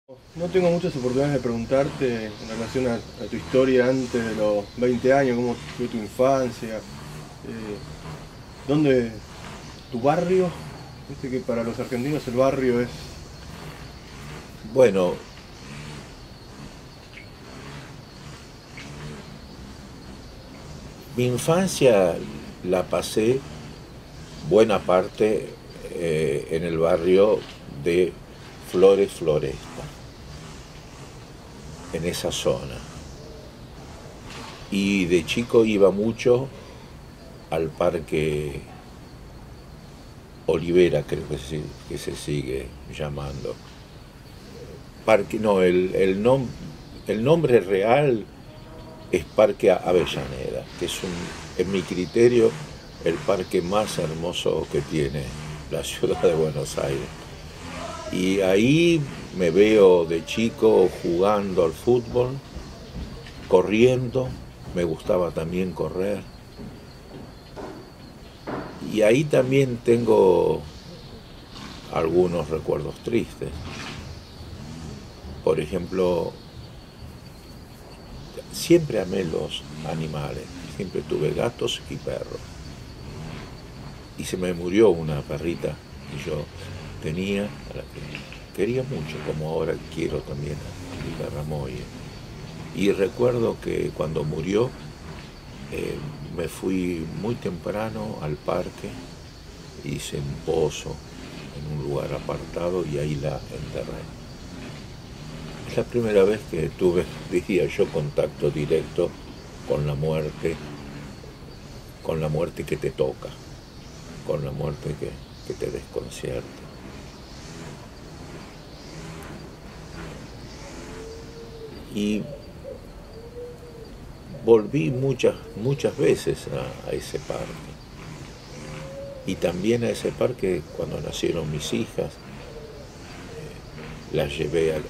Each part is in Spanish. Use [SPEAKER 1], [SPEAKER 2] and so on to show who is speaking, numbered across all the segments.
[SPEAKER 1] No tengo muchas oportunidades de preguntarte en relación a tu historia antes de los 20 años, cómo fue tu infancia, dónde, tu barrio, viste que para los argentinos el barrio es...
[SPEAKER 2] Bueno, mi infancia la pasé buena parte en el barrio de Flores Floresta, en esa zona. Y de chico iba mucho al parque Olivera, creo que se sigue llamando. Parque, no, el nombre real es Parque Avellaneda, que es en mi criterio, el parque más hermoso que tiene la ciudad de Buenos Aires. Y ahí me veo de chico jugando al fútbol, corriendo, me gustaba también correr. Y ahí también tengo algunos recuerdos tristes. Por ejemplo, siempre amé los animales, siempre tuve gatos y perros. Y se me murió una perrita que yo tenía, a la que quería mucho, como ahora quiero también a mi perra Moye. Y recuerdo que cuando murió me fui muy temprano al parque, hice un pozo en un lugar apartado y ahí la enterré. Es la primera vez que tuve, diría yo, contacto directo con la muerte que te toca, con la muerte que te desconcierta. Y volví muchas veces a ese parque. Y también a ese parque cuando nacieron mis hijas, las llevé a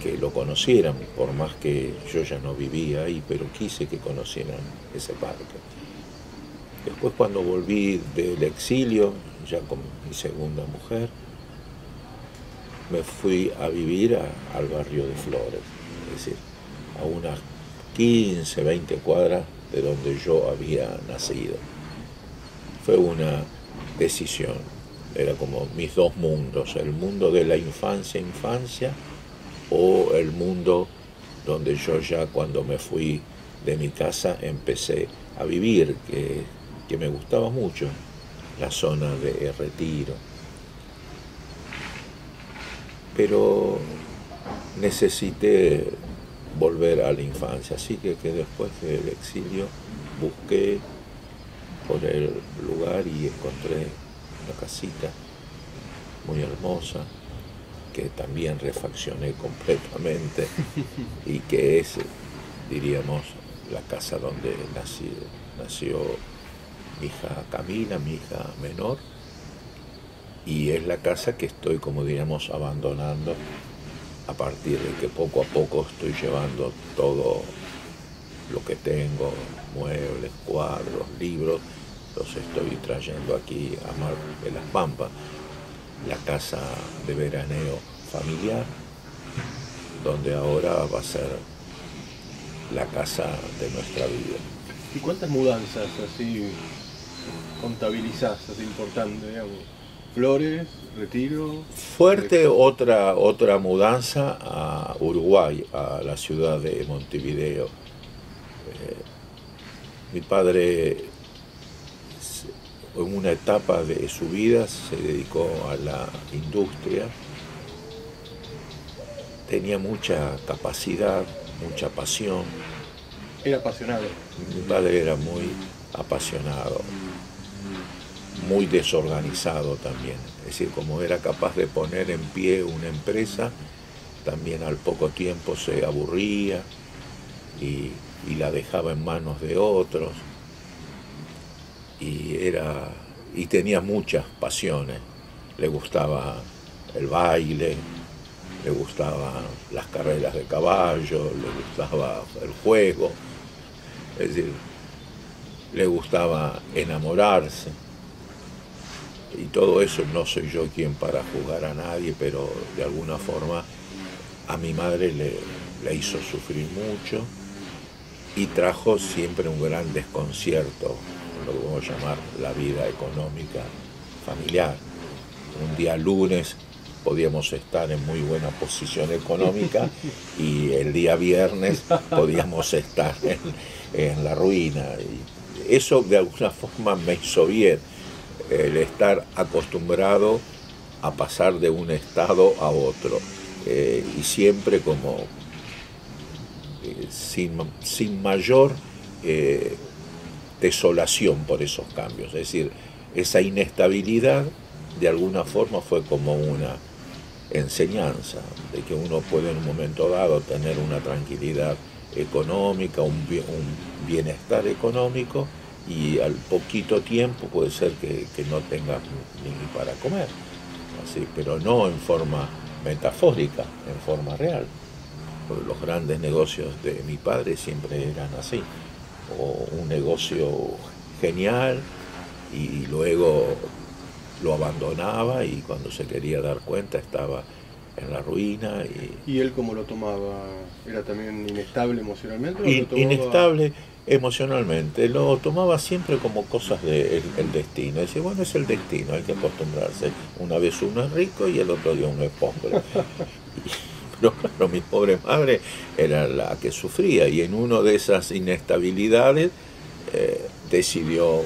[SPEAKER 2] que lo conocieran, por más que yo ya no vivía ahí, pero quise que conocieran ese parque. Después cuando volví del exilio, ya con mi segunda mujer, me fui a vivir al barrio de Flores, es decir, a unas 15, 20 cuadras de donde yo había nacido. Fue una decisión, era como mis dos mundos, el mundo de la infancia o el mundo donde yo ya cuando me fui de mi casa empecé a vivir, que me gustaba mucho, la zona de Retiro. Pero necesité volver a la infancia, así que después del exilio busqué por el lugar y encontré una casita muy hermosa que también refaccioné completamente y que es, diríamos, la casa donde nació mi hija Camila, mi hija menor, y es la casa que estoy, como diríamos, abandonando a partir de que poco a poco estoy llevando todo lo que tengo, muebles, cuadros, libros, los estoy trayendo aquí a Mar de las Pampas, la casa de veraneo familiar, donde ahora va a ser la casa de nuestra vida.
[SPEAKER 1] ¿Y cuántas mudanzas así contabilizás, así importantes, digamos? Flores, Retiro,
[SPEAKER 2] Fuerte otra mudanza a Uruguay, a la ciudad de Montevideo. Mi padre en una etapa de su vida se dedicó a la industria, tenía mucha capacidad, mucha pasión.
[SPEAKER 1] era apasionado.
[SPEAKER 2] Mi padre era muy apasionado, muy desorganizado también. Es decir, como era capaz de poner en pie una empresa, también al poco tiempo se aburría y la dejaba en manos de otros. Y tenía muchas pasiones. Le gustaba el baile, le gustaban las carreras de caballo, le gustaba el juego, es decir, le gustaba enamorarse. Y todo eso no soy yo quien para juzgar a nadie, pero de alguna forma a mi madre le hizo sufrir mucho y trajo siempre un gran desconcierto, lo que podemos llamar la vida económica familiar. Un día lunes podíamos estar en muy buena posición económica y el día viernes podíamos estar en la ruina. Y eso de alguna forma me hizo bien, el estar acostumbrado a pasar de un estado a otro, y siempre como sin mayor desolación por esos cambios. Es decir, esa inestabilidad de alguna forma fue como una enseñanza de que uno puede en un momento dado tener una tranquilidad económica, un bienestar económico, y al poquito tiempo puede ser que no tengas ni para comer, así, pero no en forma metafórica, en forma real. Porque los grandes negocios de mi padre siempre eran así, o un negocio genial y luego lo abandonaba y cuando se quería dar cuenta estaba en la ruina.
[SPEAKER 1] ¿Y él cómo lo tomaba? ¿Era también inestable emocionalmente o lo tomaba?
[SPEAKER 2] Inestable emocionalmente, lo tomaba siempre como cosas del destino. Decía, bueno, es el destino, hay que acostumbrarse. Una vez uno es rico y el otro día uno es pobre. Pero claro, mi pobre madre era la que sufría y en una de esas inestabilidades decidió,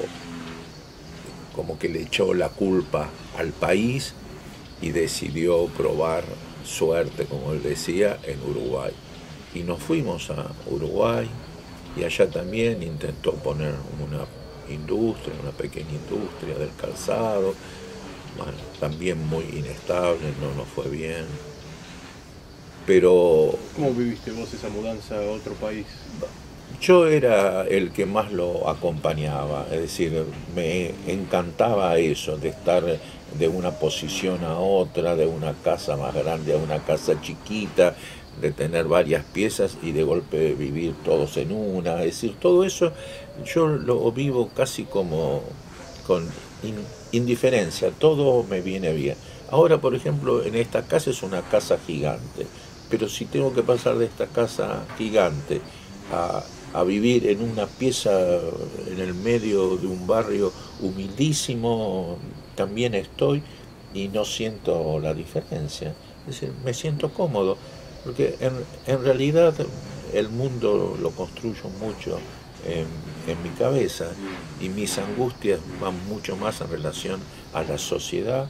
[SPEAKER 2] como que le echó la culpa al país y decidió probar suerte, como él decía, en Uruguay. Y nos fuimos a Uruguay y allá también intentó poner una industria, una pequeña industria del calzado. Bueno, también muy inestable, no nos fue bien. Pero
[SPEAKER 1] ¿cómo viviste vos esa mudanza a otro país?
[SPEAKER 2] yo era el que más lo acompañaba, es decir, me encantaba eso, de estar de una posición a otra, de una casa más grande a una casa chiquita, de tener varias piezas y de golpe vivir todos en una. Es decir, todo eso yo lo vivo casi como con indiferencia, todo me viene bien. Ahora, por ejemplo, en esta casa es una casa gigante, pero si tengo que pasar de esta casa gigante a vivir en una pieza en el medio de un barrio humildísimo, también estoy y no siento la diferencia. Es decir, me siento cómodo, porque en realidad el mundo lo construyo mucho en mi cabeza y mis angustias van mucho más en relación a la sociedad,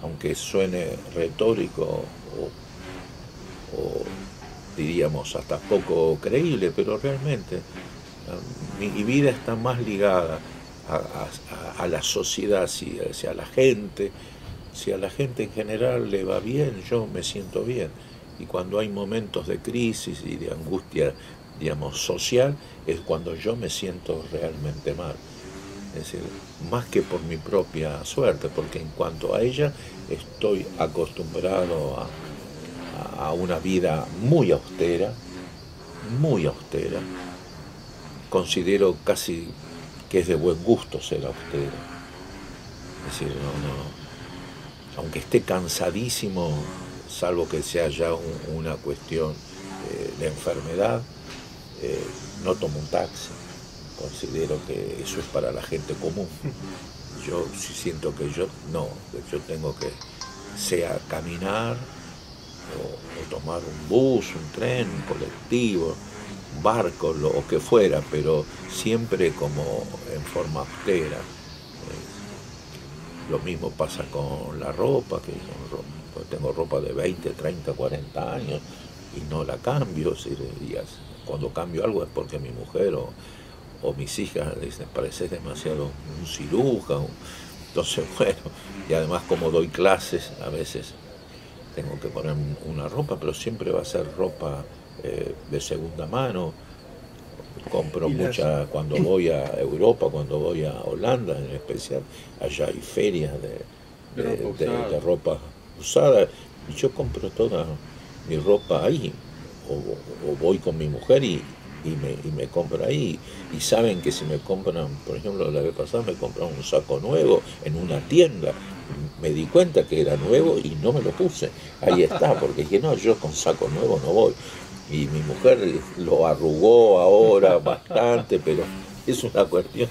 [SPEAKER 2] aunque suene retórico o diríamos hasta poco creíble, pero realmente mi vida está más ligada a la sociedad, si a la gente. Si a la gente en general le va bien, yo me siento bien. Y cuando hay momentos de crisis y de angustia, digamos, social, es cuando yo me siento realmente mal. Es decir, más que por mi propia suerte, porque en cuanto a ella estoy acostumbrado a una vida muy austera, muy austera. Considero casi que es de buen gusto ser austero. Es decir, aunque esté cansadísimo, salvo que sea ya una cuestión de enfermedad, no tomo un taxi. Considero que eso es para la gente común. Yo sí siento que yo tengo que, sea caminar o tomar un bus, un tren, un colectivo, un barco, o que fuera, pero siempre como en forma austera. Lo mismo pasa con la ropa, que tengo ropa de 20, 30, 40 años y no la cambio. Cuando cambio algo es porque mi mujer o mis hijas les parece demasiado un cirujano. Entonces, bueno, y además como doy clases, a veces tengo que poner una ropa, pero siempre va a ser ropa de segunda mano. Compro mucha cuando voy a Europa, cuando voy a Holanda en especial, allá hay ferias de ropa usada y yo compro toda mi ropa ahí, o voy con mi mujer y me compro ahí, y saben que si me compran, por ejemplo la vez pasada me compraron un saco nuevo en una tienda, me di cuenta que era nuevo y no me lo puse. Ahí está, porque dije, no, yo con saco nuevo no voy. Y mi mujer lo arrugó ahora bastante, pero es una cuestión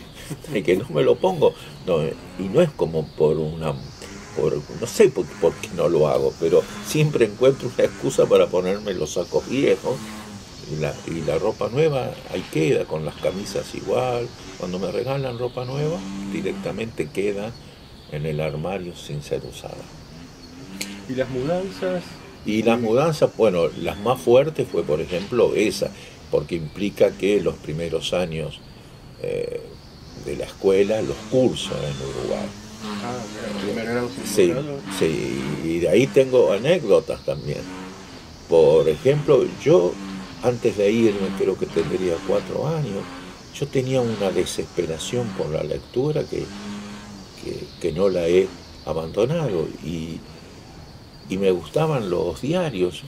[SPEAKER 2] de que no me lo pongo. No, y no es como no sé por qué no lo hago, pero siempre encuentro una excusa para ponerme los sacos viejos y la ropa nueva ahí queda, con las camisas igual. Cuando me regalan ropa nueva, directamente queda en el armario sin ser usada.
[SPEAKER 1] ¿Y las mudanzas?
[SPEAKER 2] Y las mudanzas, bueno, las más fuertes fue, por ejemplo, esa, porque implica que los primeros años de la escuela los curso en Uruguay.
[SPEAKER 1] Ah, primer grado,
[SPEAKER 2] Sí,
[SPEAKER 1] segundo grado.
[SPEAKER 2] sí, y de ahí tengo anécdotas también. Por ejemplo, yo antes de irme, creo que tendría 4 años, yo tenía una desesperación por la lectura que no la he abandonado y me gustaban los diarios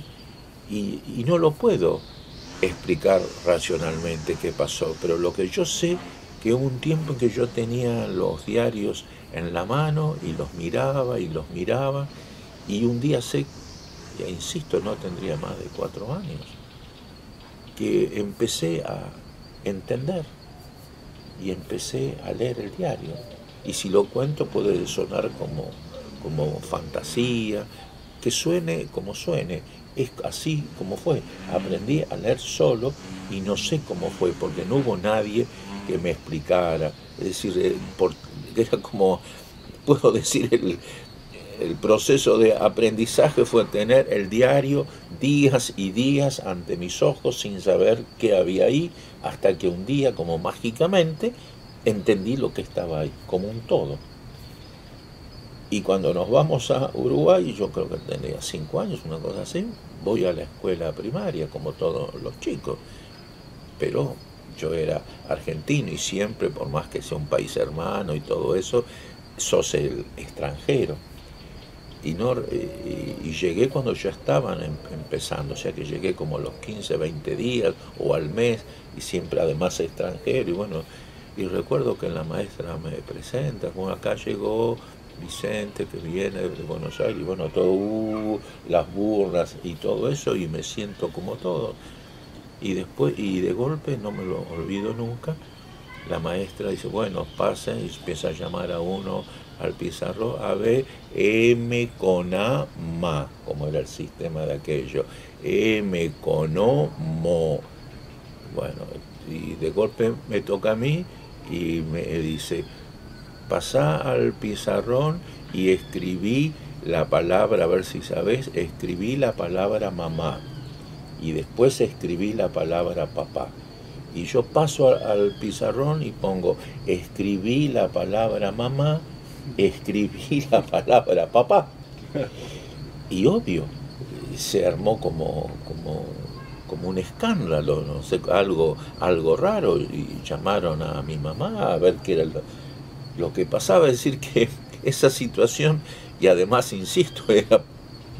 [SPEAKER 2] y no lo puedo explicar racionalmente qué pasó, pero lo que yo sé que hubo un tiempo en que yo tenía los diarios en la mano y los miraba y un día sé, ya insisto, no tendría más de 4 años, que empecé a entender y empecé a leer el diario. Y si lo cuento puede sonar como fantasía, que suene como suene, es así como fue. Aprendí a leer solo y no sé cómo fue, porque no hubo nadie que me explicara. Es decir, era como, puedo decir, el proceso de aprendizaje fue tener el diario días y días ante mis ojos sin saber qué había ahí, hasta que un día, como mágicamente, entendí lo que estaba ahí, como un todo. Y cuando nos vamos a Uruguay, yo creo que tenía 5 años, una cosa así, voy a la escuela primaria, como todos los chicos, pero yo era argentino y siempre, por más que sea un país hermano y todo eso, sos el extranjero. Y llegué cuando ya estaban empezando, o sea que llegué como a los 15, 20 días o al mes, y siempre además extranjero, y bueno, y recuerdo que la maestra me presenta, como acá llegó Vicente, que viene de Buenos Aires, y bueno, todo, las burlas y todo eso, y me siento como todo. Y después, y de golpe, no me lo olvido nunca, la maestra dice, bueno, pasen, y empieza a llamar a uno al pizarro, a ver, M con A, ma, como era el sistema de aquello, M con O, mo. Bueno, y de golpe me toca a mí y me dice, pasá al pizarrón y escribí la palabra, a ver si sabes, escribí la palabra mamá y después escribí la palabra papá. Y yo paso al pizarrón y pongo, escribí la palabra mamá, escribí la palabra papá. Y obvio, se armó como un escándalo, no sé, algo raro, y llamaron a mi mamá a ver qué era lo que pasaba. Es decir, que esa situación, y además, insisto, era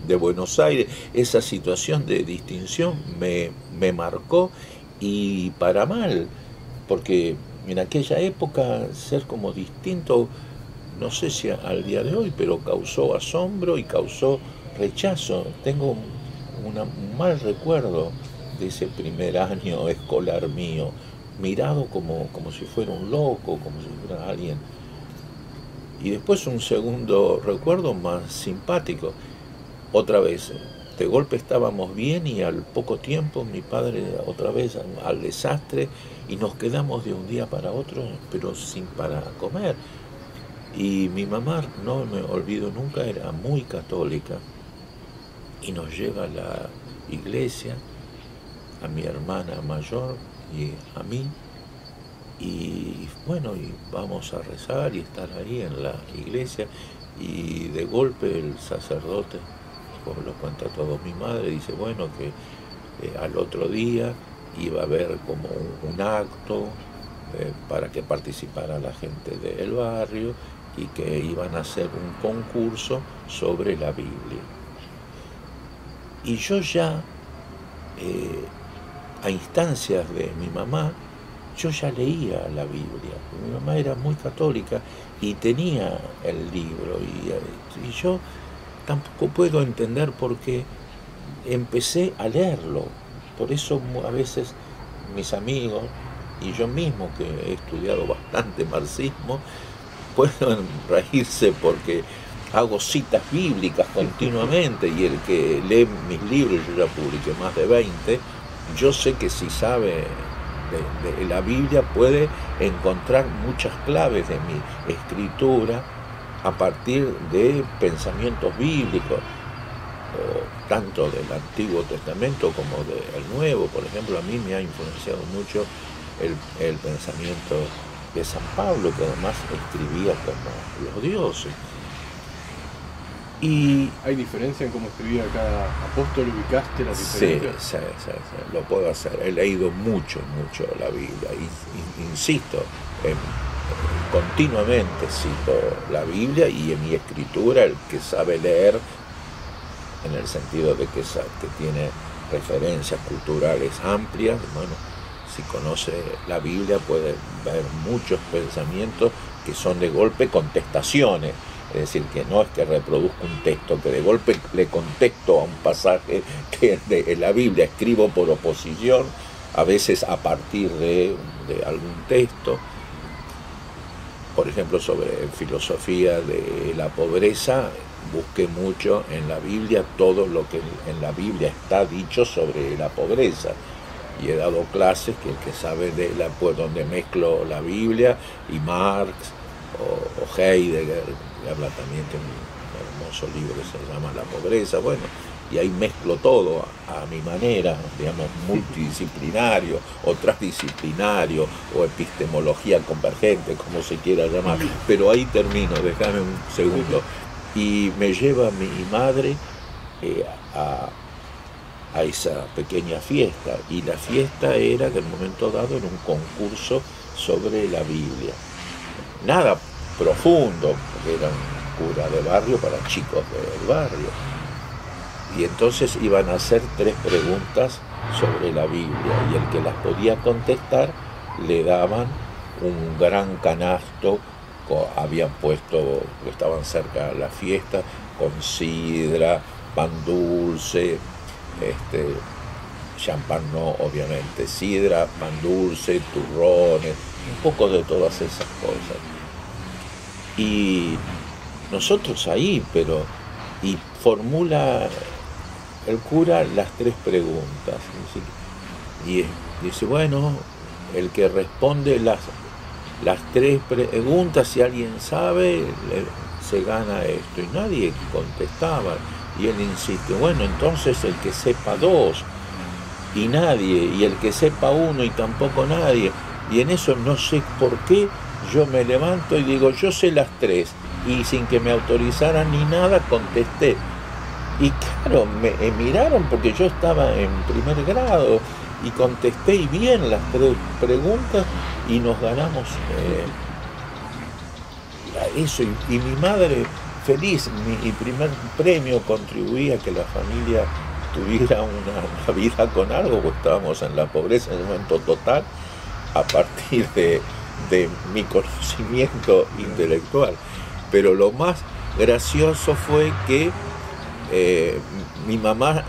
[SPEAKER 2] de Buenos Aires, esa situación de distinción me marcó, y para mal, porque en aquella época ser como distinto, no sé si al día de hoy, pero causó asombro y causó rechazo. Tengo un mal recuerdo de ese primer año escolar mío, mirado como si fuera un loco, como si fuera alguien. Y después un segundo recuerdo más simpático, otra vez, de golpe estábamos bien y al poco tiempo mi padre otra vez al desastre y nos quedamos de un día para otro, pero sin para comer. Y mi mamá, no me olvido nunca, era muy católica y nos lleva a la iglesia, a mi hermana mayor y a mí, y bueno, y vamos a rezar y estar ahí en la iglesia, y de golpe el sacerdote, como lo cuenta todo mi madre, dice, bueno, que al otro día iba a haber como un acto para que participara la gente del barrio y que iban a hacer un concurso sobre la Biblia. Y yo ya, a instancias de mi mamá, yo ya leía la Biblia. Mi mamá era muy católica y tenía el libro, y yo tampoco puedo entender por qué empecé a leerlo. Por eso a veces mis amigos y yo mismo, que he estudiado bastante marxismo, pueden reírse porque hago citas bíblicas continuamente, y el que lee mis libros, yo ya publiqué más de 20, yo sé que si sabe de la Biblia puede encontrar muchas claves de mi escritura a partir de pensamientos bíblicos, tanto del Antiguo Testamento como del Nuevo. Por ejemplo, a mí me ha influenciado mucho el pensamiento de San Pablo, que además escribía como los dioses. Y
[SPEAKER 1] ¿hay diferencia en cómo escribía cada apóstol? ¿Ubicaste las diferencias?
[SPEAKER 2] Sí, lo puedo hacer. He leído mucho la Biblia. Insisto, continuamente cito la Biblia, y en mi escritura el que sabe leer, en el sentido de que tiene referencias culturales amplias, bueno, si conoce la Biblia puede ver muchos pensamientos que son de golpe contestaciones. Es decir, que no es que reproduzco un texto, que de golpe le contesto a un pasaje que en la Biblia escribo por oposición, a veces a partir de algún texto. Por ejemplo, sobre filosofía de la pobreza, busqué mucho en la Biblia todo lo que en la Biblia está dicho sobre la pobreza. Y he dado clases que el que sabe pues donde mezclo la Biblia y Marx o Heidegger, que habla también de un hermoso libro que se llama La pobreza, bueno, y ahí mezclo todo a mi manera, digamos, multidisciplinario o transdisciplinario o epistemología convergente, como se quiera llamar, pero ahí termino, déjame un segundo. Y me lleva mi madre a esa pequeña fiesta, y la fiesta era, en un momento dado, en un concurso sobre la Biblia. Nada profundo, porque era un cura de barrio para chicos del barrio. Y entonces iban a hacer 3 preguntas sobre la Biblia, y el que las podía contestar le daban un gran canasto. Habían puesto, estaban cerca de la fiesta, con sidra, pan dulce, champán no, obviamente, sidra, pan dulce, turrones, un poco de todas esas cosas. Y nosotros ahí, y formula el cura las 3 preguntas. Y dice, bueno, el que responde las 3 preguntas, si alguien sabe, se gana esto. Y nadie contestaba. Y él insiste, bueno, entonces el que sepa 2, y nadie, y el que sepa 1 y tampoco nadie. Y en eso no sé por qué yo me levanto y digo, yo sé las 3, y sin que me autorizaran ni nada contesté. Y claro, me miraron porque yo estaba en primer grado y contesté y bien las 3 preguntas, y nos ganamos eso. Y mi madre feliz, mi primer premio contribuía a que la familia tuviera una vida con algo, porque estábamos en la pobreza en el momento total, a partir de mi conocimiento intelectual. Pero lo más gracioso fue que mi mamá,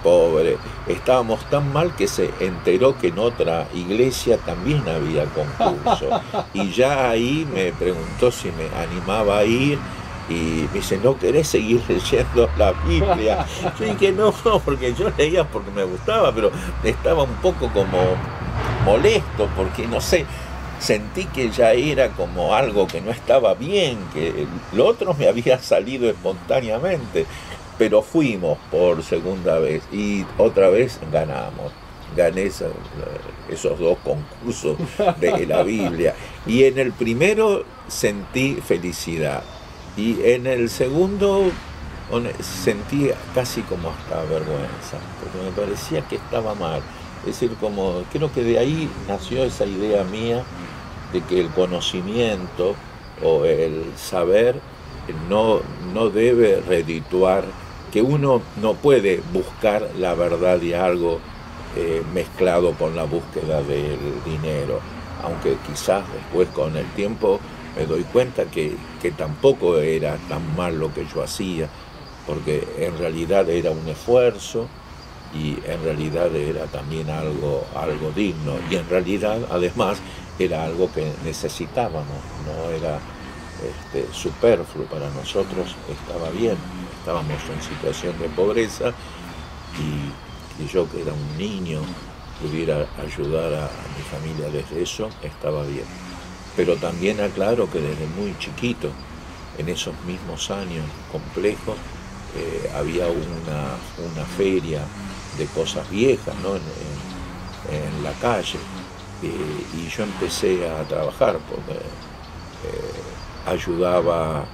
[SPEAKER 2] pobre, estábamos tan mal que se enteró que en otra iglesia también había concurso, y ya ahí me preguntó si me animaba a ir, y me dice, ¿no querés seguir leyendo la Biblia? Yo dije, no, porque yo leía porque me gustaba, pero estaba un poco como molesto, porque no sé, sentí que ya era como algo que no estaba bien, que lo otro me había salido espontáneamente. Pero fuimos por segunda vez y otra vez ganamos. Gané esos 2 concursos de la Biblia. Y en el primero sentí felicidad. Y en el segundo sentí casi como hasta vergüenza, porque me parecía que estaba mal. Es decir, como creo que de ahí nació esa idea mía de que el conocimiento o el saber no debe redituar, que uno no puede buscar la verdad de algo mezclado con la búsqueda del dinero, aunque quizás después con el tiempo me doy cuenta que tampoco era tan mal lo que yo hacía, porque en realidad era un esfuerzo y en realidad era también algo digno, y en realidad además era algo que necesitábamos, no era superfluo para nosotros, estaba bien, estábamos en situación de pobreza y yo, que era un niño, pudiera ayudar a mi familia desde eso, estaba bien. Pero también aclaro que desde muy chiquito, en esos mismos años complejos, había una feria de cosas viejas, ¿no? en la calle, y yo empecé a trabajar porque ayudaba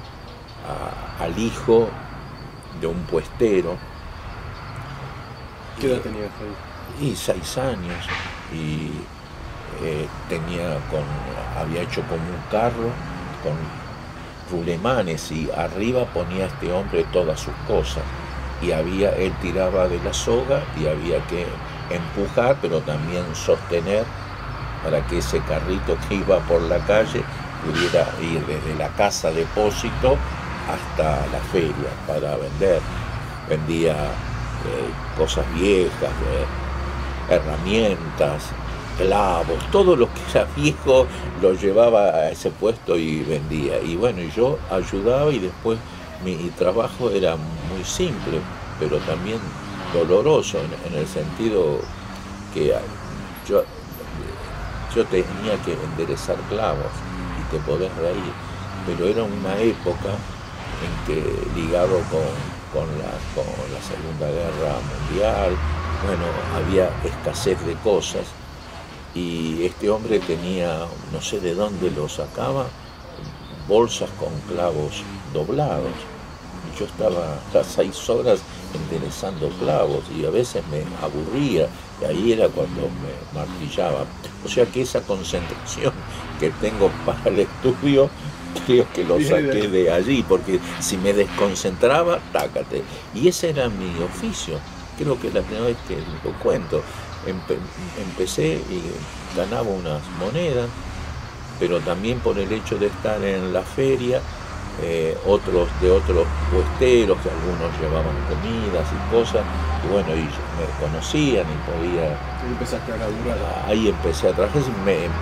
[SPEAKER 2] al hijo de un puestero.
[SPEAKER 1] ¿Qué edad tenías ahí?
[SPEAKER 2] Y 6 años, y había hecho como un carro con rulemanes, y arriba ponía este hombre todas sus cosas, y él tiraba de la soga y había que empujar, pero también sostener para que ese carrito que iba por la calle pudiera ir desde la casa depósito hasta la feria para vender. Vendía cosas viejas, herramientas, clavos, todo lo que era viejo lo llevaba a ese puesto y vendía. Y bueno, yo ayudaba, y después mi trabajo era muy simple, pero también doloroso en el sentido que yo tenía que enderezar clavos, y te podés reír, pero era una época en que, ligado con la Segunda Guerra Mundial, bueno, había escasez de cosas, y este hombre tenía, no sé de dónde lo sacaba, bolsas con clavos doblados, y yo estaba las 6 horas enderezando clavos, y a veces me aburría, y ahí era cuando me martillaba. O sea que esa concentración que tengo para el estudio, creo que lo saqué de allí, porque si me desconcentraba, tácate. Y ese era mi oficio. Creo que la primera vez que lo cuento, empecé y ganaba unas monedas, pero también por el hecho de estar en la feria, otros puesteros, que algunos llevaban comidas y cosas, y bueno, y me conocían y podía...
[SPEAKER 1] ¿Y empezaste a laburar?
[SPEAKER 2] Ahí empecé a trabajar,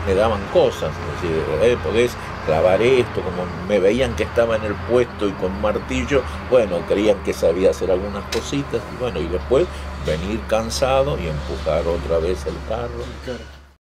[SPEAKER 2] me daban cosas, es decir, podés clavar esto, como me veían que estaba en el puesto y con martillo, bueno, creían que sabía hacer algunas cositas, y bueno, y después venir cansado y empujar otra vez el carro.